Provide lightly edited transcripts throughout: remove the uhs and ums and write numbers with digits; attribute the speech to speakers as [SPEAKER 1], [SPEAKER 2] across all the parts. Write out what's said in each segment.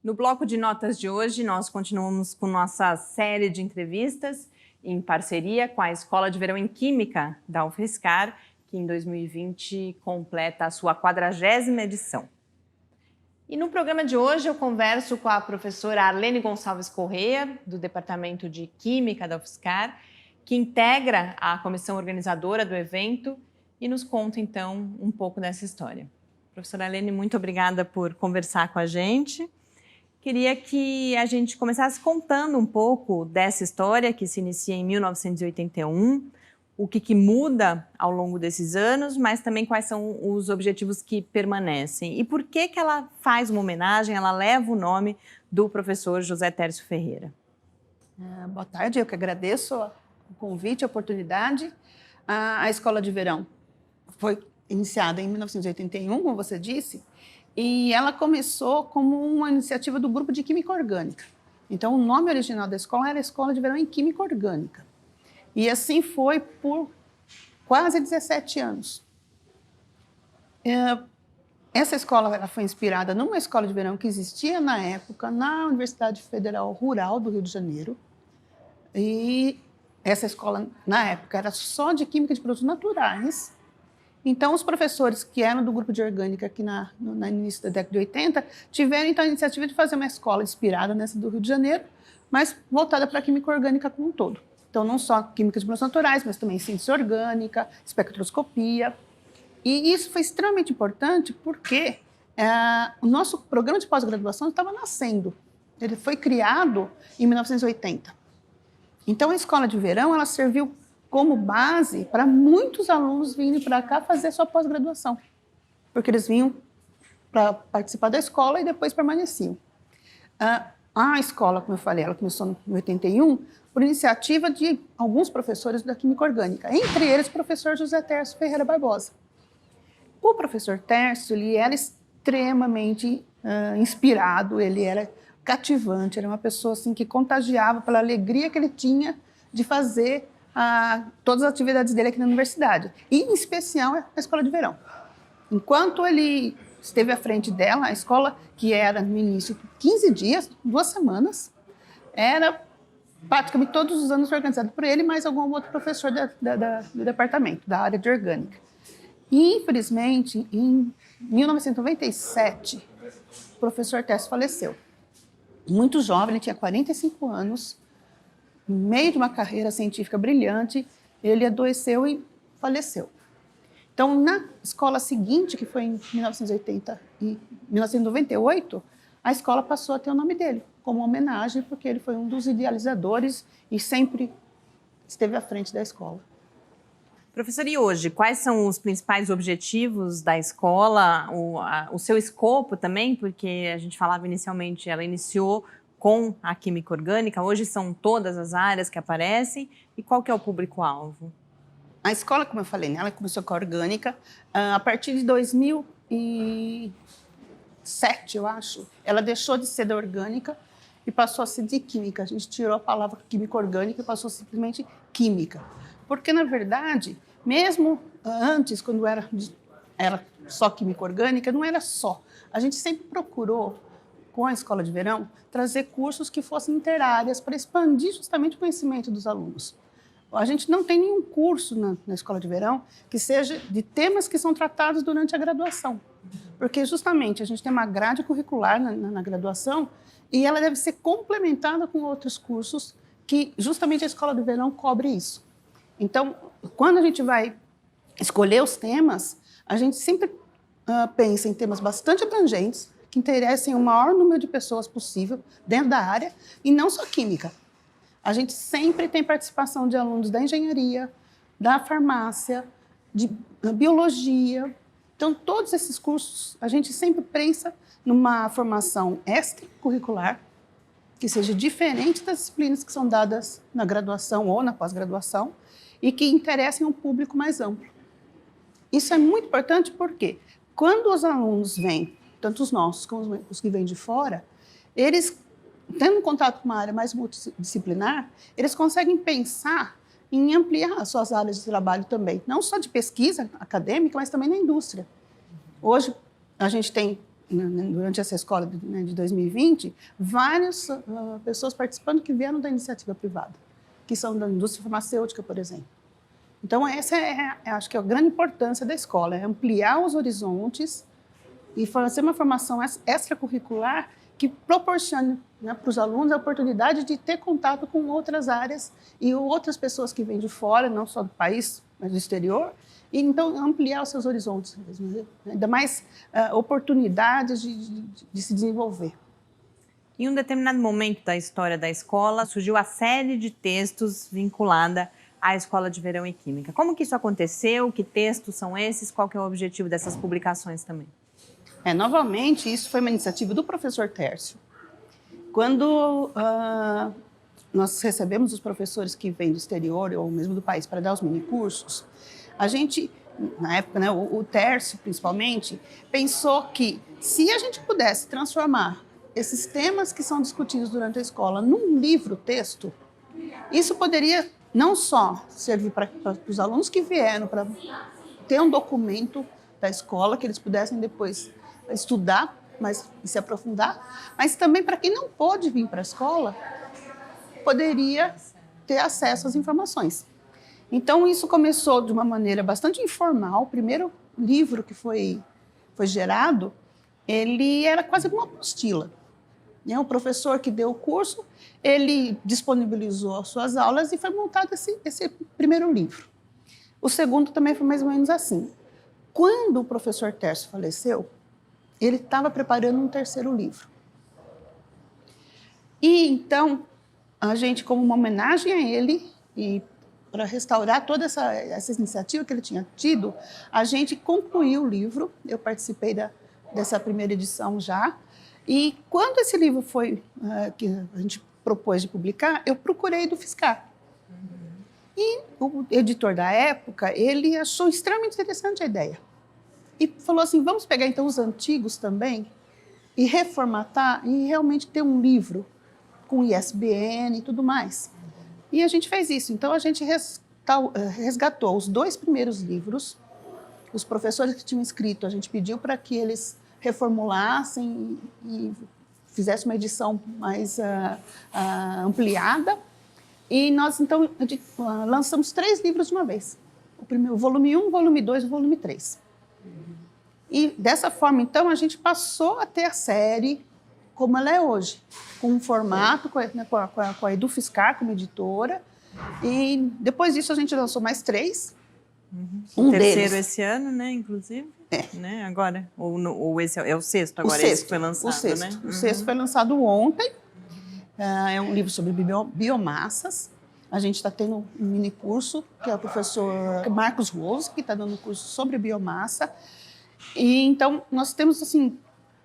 [SPEAKER 1] No bloco de notas de hoje, nós continuamos com nossa série de entrevistas em parceria com a Escola de Verão em Química da UFSCar, que em 2020 completa a sua 40ª edição. E no programa de hoje eu converso com a professora Arlene Gonçalves Corrêa, do Departamento de Química da UFSCar, que integra a comissão organizadora do evento e nos conta então um pouco dessa história. Professora Arlene, muito obrigada por conversar com a gente. Queria que a gente começasse contando um pouco dessa história que se inicia em 1981, o que muda ao longo desses anos, mas também quais são os objetivos que permanecem. E por que ela faz uma homenagem, ela leva o nome do professor José Tércio Ferreira.
[SPEAKER 2] Boa tarde, eu que agradeço o convite, a oportunidade. A Escola de Verão foi iniciada em 1981, como você disse, e ela começou como uma iniciativa do Grupo de Química Orgânica. Então, o nome original da escola era Escola de Verão em Química Orgânica. E assim foi por quase 17 anos. Essa escola ela foi inspirada numa escola de verão que existia na época na Universidade Federal Rural do Rio de Janeiro. E essa escola, na época, era só de Química de Produtos Naturais. Então, os professores que eram do grupo de orgânica aqui no início da década de 80 tiveram então a iniciativa de fazer uma escola inspirada nessa do Rio de Janeiro, mas voltada para a química orgânica como um todo. Então, não só química de produtos naturais, mas também síntese orgânica, espectroscopia. E isso foi extremamente importante porque o nosso programa de pós-graduação estava nascendo. Ele foi criado em 1980. Então, a escola de verão ela serviu como base para muitos alunos virem para cá fazer sua pós-graduação, porque eles vinham para participar da escola e depois permaneciam. A escola, como eu falei, ela começou em 81 por iniciativa de alguns professores da Química Orgânica, entre eles o professor José Tércio Ferreira Barbosa. O professor Tércio ele era extremamente inspirado, ele era cativante, era uma pessoa assim, que contagiava pela alegria que ele tinha de fazer todas as atividades dele aqui na universidade, e em especial a escola de verão. Enquanto ele esteve à frente dela, a escola, que era no início 15 dias, 2 semanas, era praticamente todos os anos organizado por ele, mais algum outro professor do departamento, da área de orgânica. E, infelizmente, em 1997, o professor Tércio faleceu. Muito jovem, ele tinha 45 anos, no meio de uma carreira científica brilhante, ele adoeceu e faleceu. Então, na escola seguinte, que foi em 1998, a escola passou a ter o nome dele, como homenagem, porque ele foi um dos idealizadores e sempre esteve à frente da escola.
[SPEAKER 1] Professor, e hoje, quais são os principais objetivos da escola, o seu escopo também? Porque a gente falava inicialmente, ela iniciou com a química orgânica, hoje são todas as áreas que aparecem, e qual que é o público-alvo?
[SPEAKER 2] A escola, como eu falei, ela começou com a orgânica, a partir de 2007, eu acho, ela deixou de ser da orgânica e passou a ser de química. A gente tirou a palavra química orgânica e passou simplesmente química. Porque, na verdade, mesmo antes, quando era só química orgânica, não era só. A gente sempre procurou, com a escola de verão, trazer cursos que fossem interáreas para expandir justamente o conhecimento dos alunos. A gente não tem nenhum curso na escola de verão que seja de temas que são tratados durante a graduação, porque justamente a gente tem uma grade curricular na graduação e ela deve ser complementada com outros cursos que justamente a escola de verão cobre isso. Então, quando a gente vai escolher os temas, a gente sempre pensa em temas bastante abrangentes, que interessem o maior número de pessoas possível dentro da área, e não só química. A gente sempre tem participação de alunos da engenharia, da farmácia, de biologia. Então, todos esses cursos, a gente sempre pensa numa formação extracurricular, que seja diferente das disciplinas que são dadas na graduação ou na pós-graduação, e que interessem um público mais amplo. Isso é muito importante porque, quando os alunos vêm, tanto os nossos como os que vêm de fora, eles, tendo contato com uma área mais multidisciplinar, eles conseguem pensar em ampliar as suas áreas de trabalho também, não só de pesquisa acadêmica, mas também na indústria. Hoje, a gente tem durante essa escola de 2020, várias pessoas participando que vieram da iniciativa privada, que são da indústria farmacêutica, por exemplo. Então, essa acho que é a grande importância da escola, é ampliar os horizontes e fazer uma formação extracurricular que proporcione, né, para os alunos a oportunidade de ter contato com outras áreas e outras pessoas que vêm de fora, não só do país, mas do exterior, e então ampliar os seus horizontes, né? Ainda mais oportunidades de se desenvolver.
[SPEAKER 1] Em um determinado momento da história da escola, surgiu a série de textos vinculada à Escola de Verão em Química. Como que isso aconteceu? Que textos são esses? Qual que é o objetivo dessas publicações também?
[SPEAKER 2] Novamente, isso foi uma iniciativa do professor Tércio. Quando nós recebemos os professores que vêm do exterior ou mesmo do país para dar os minicursos, a gente, na época, né, o Tércio principalmente, pensou que se a gente pudesse transformar esses temas que são discutidos durante a escola num livro-texto, isso poderia não só servir para os alunos que vieram, para ter um documento da escola que eles pudessem depois estudar e se aprofundar, mas também para quem não pôde vir para a escola, poderia ter acesso às informações. Então, isso começou de uma maneira bastante informal. O primeiro livro que foi gerado, ele era quase uma apostila. O professor que deu o curso, ele disponibilizou as suas aulas e foi montado esse primeiro livro. O segundo também foi mais ou menos assim. Quando o professor Tércio faleceu, ele estava preparando um terceiro livro. E então, a gente, como uma homenagem a ele, e para restaurar toda essa iniciativa que ele tinha tido, a gente concluiu o livro. Eu participei dessa primeira edição já. E quando esse livro foi, que a gente propôs de publicar, eu procurei do Fiscar. E o editor da época, ele achou extremamente interessante a ideia. E falou assim, vamos pegar então os antigos também e reformatar e realmente ter um livro com ISBN e tudo mais. E a gente fez isso. Então, a gente resgatou os 2 primeiros livros. Os professores que tinham escrito, a gente pediu para que eles reformulassem e fizessem uma edição mais ampliada. E nós, então, lançamos 3 livros de uma vez. O volume 1, o volume 2 e o volume 3. E, dessa forma, então, a gente passou a ter a série como ela é hoje, com um formato, com a EduFiscar como editora. E, depois disso, a gente lançou mais 3.
[SPEAKER 1] Um terceiro esse ano, né, inclusive? Né, agora? Ou esse é o 6º agora? Esse foi lançado, né?
[SPEAKER 2] O 6º foi lançado ontem. É um livro sobre biomassas. A gente está tendo um mini curso, que é o professor Marcos Rose, que está dando um curso sobre biomassa. E então, nós temos, assim,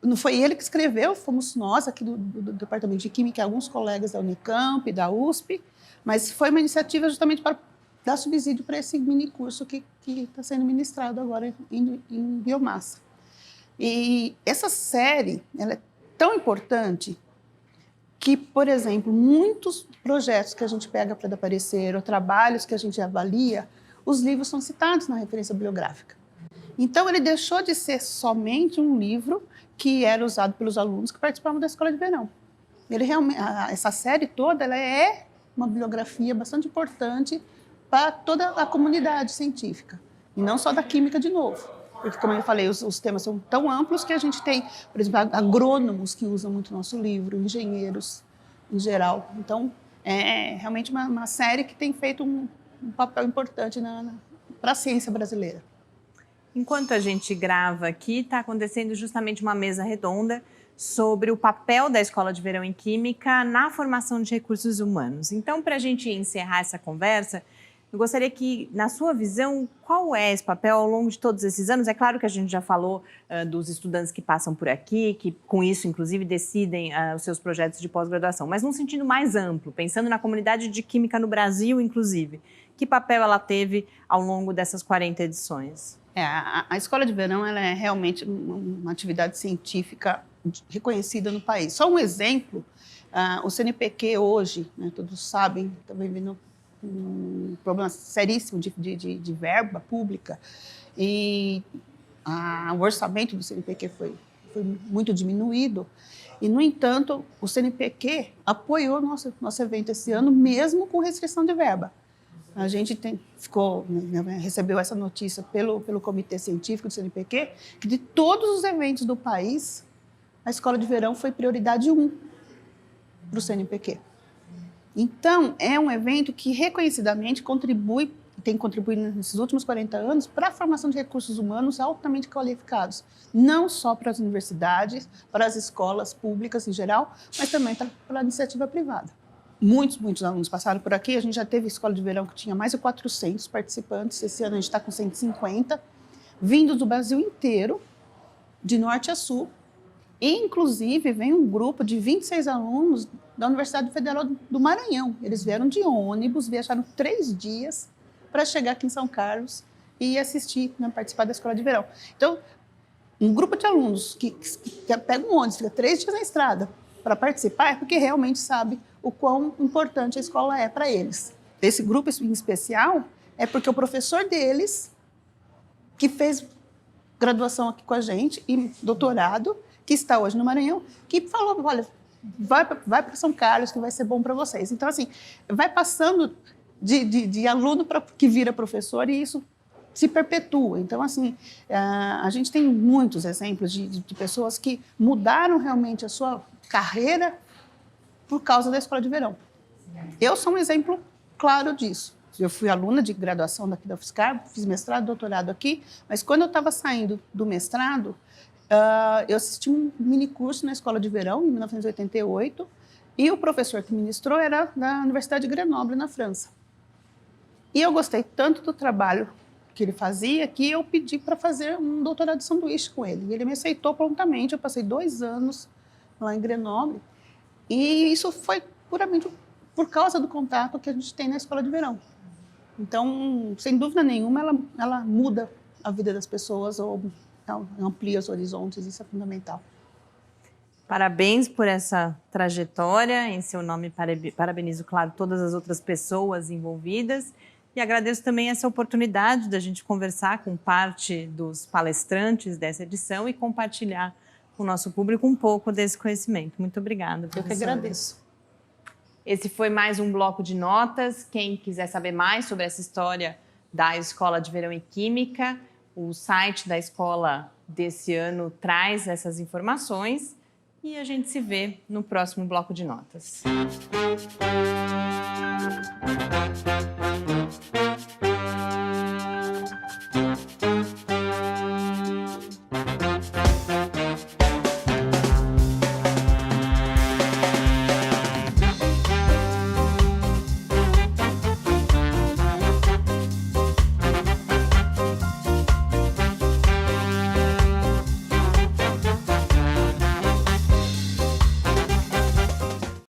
[SPEAKER 2] não foi ele que escreveu, fomos nós aqui do Departamento de Química, alguns colegas da Unicamp, da USP, mas foi uma iniciativa justamente para dar subsídio para esse mini curso que está sendo ministrado agora em biomassa. E essa série, ela é tão importante que, por exemplo, muitos projetos que a gente pega para dar parecer, ou trabalhos que a gente avalia, os livros são citados na referência bibliográfica. Então, ele deixou de ser somente um livro que era usado pelos alunos que participavam da Escola de Verão. Essa série toda ela é uma bibliografia bastante importante para toda a comunidade científica, e não só da química de novo. Porque, como eu falei, os temas são tão amplos que a gente tem, por exemplo, agrônomos que usam muito o nosso livro, engenheiros em geral. Então, é realmente uma série que tem feito um papel importante para a ciência brasileira.
[SPEAKER 1] Enquanto a gente grava aqui, está acontecendo justamente uma mesa redonda sobre o papel da Escola de Verão em Química na formação de recursos humanos. Então, para a gente encerrar essa conversa, eu gostaria que, na sua visão, qual é esse papel ao longo de todos esses anos? É claro que a gente já falou dos estudantes que passam por aqui, que com isso, inclusive, decidem os seus projetos de pós-graduação, mas num sentido mais amplo, pensando na comunidade de química no Brasil, inclusive. Que papel ela teve ao longo dessas 40 edições?
[SPEAKER 2] A Escola de Verão ela é realmente uma atividade científica reconhecida no país. Só um exemplo, o CNPq hoje, né, todos sabem, está vivendo um problema seríssimo de verba pública, e o orçamento do CNPq foi muito diminuído. E, no entanto, o CNPq apoiou nosso evento esse ano, mesmo com restrição de verba. A gente recebeu essa notícia pelo Comitê Científico do CNPq, que de todos os eventos do país, a Escola de Verão foi prioridade 1 para o CNPq. Então, é um evento que reconhecidamente tem contribuído nesses últimos 40 anos para a formação de recursos humanos altamente qualificados, não só para as universidades, para as escolas públicas em geral, mas também para a iniciativa privada. Muitos alunos passaram por aqui, a gente já teve escola de verão que tinha mais de 400 participantes, esse ano a gente está com 150, vindos do Brasil inteiro, de norte a sul, e, inclusive, vem um grupo de 26 alunos da Universidade Federal do Maranhão. Eles vieram de ônibus, viajaram 3 dias para chegar aqui em São Carlos e assistir, participar da Escola de Verão. Então, um grupo de alunos que pega um ônibus, fica 3 dias na estrada para participar, é porque realmente sabe o quão importante a escola é para eles. Esse grupo em especial é porque o professor deles, que fez graduação aqui com a gente e doutorado, que está hoje no Maranhão, que falou, olha, vai para São Carlos, que vai ser bom para vocês. Então, assim, vai passando de aluno que vira professor e isso se perpetua. Então, assim, a gente tem muitos exemplos de pessoas que mudaram realmente a sua carreira por causa da Escola de Verão. Eu sou um exemplo claro disso. Eu fui aluna de graduação daqui da UFSCar, fiz mestrado, doutorado aqui, mas quando eu estava saindo do mestrado, eu assisti um minicurso na Escola de Verão, em 1988, e o professor que ministrou era da Universidade de Grenoble, na França. E eu gostei tanto do trabalho que ele fazia que eu pedi para fazer um doutorado de sanduíche com ele. E ele me aceitou prontamente, eu passei 2 anos lá em Grenoble, e isso foi puramente por causa do contato que a gente tem na Escola de Verão. Então, sem dúvida nenhuma, ela muda a vida das pessoas ou amplia os horizontes, isso é fundamental.
[SPEAKER 1] Parabéns por essa trajetória, em seu nome parabenizo, claro, todas as outras pessoas envolvidas e agradeço também essa oportunidade da gente conversar com parte dos palestrantes dessa edição e compartilhar com o nosso público um pouco desse conhecimento. Muito obrigada, professora.
[SPEAKER 2] Eu que agradeço.
[SPEAKER 1] Esse foi mais um bloco de notas. Quem quiser saber mais sobre essa história da Escola de Verão em Química, o site da escola desse ano traz essas informações e a gente se vê no próximo bloco de notas.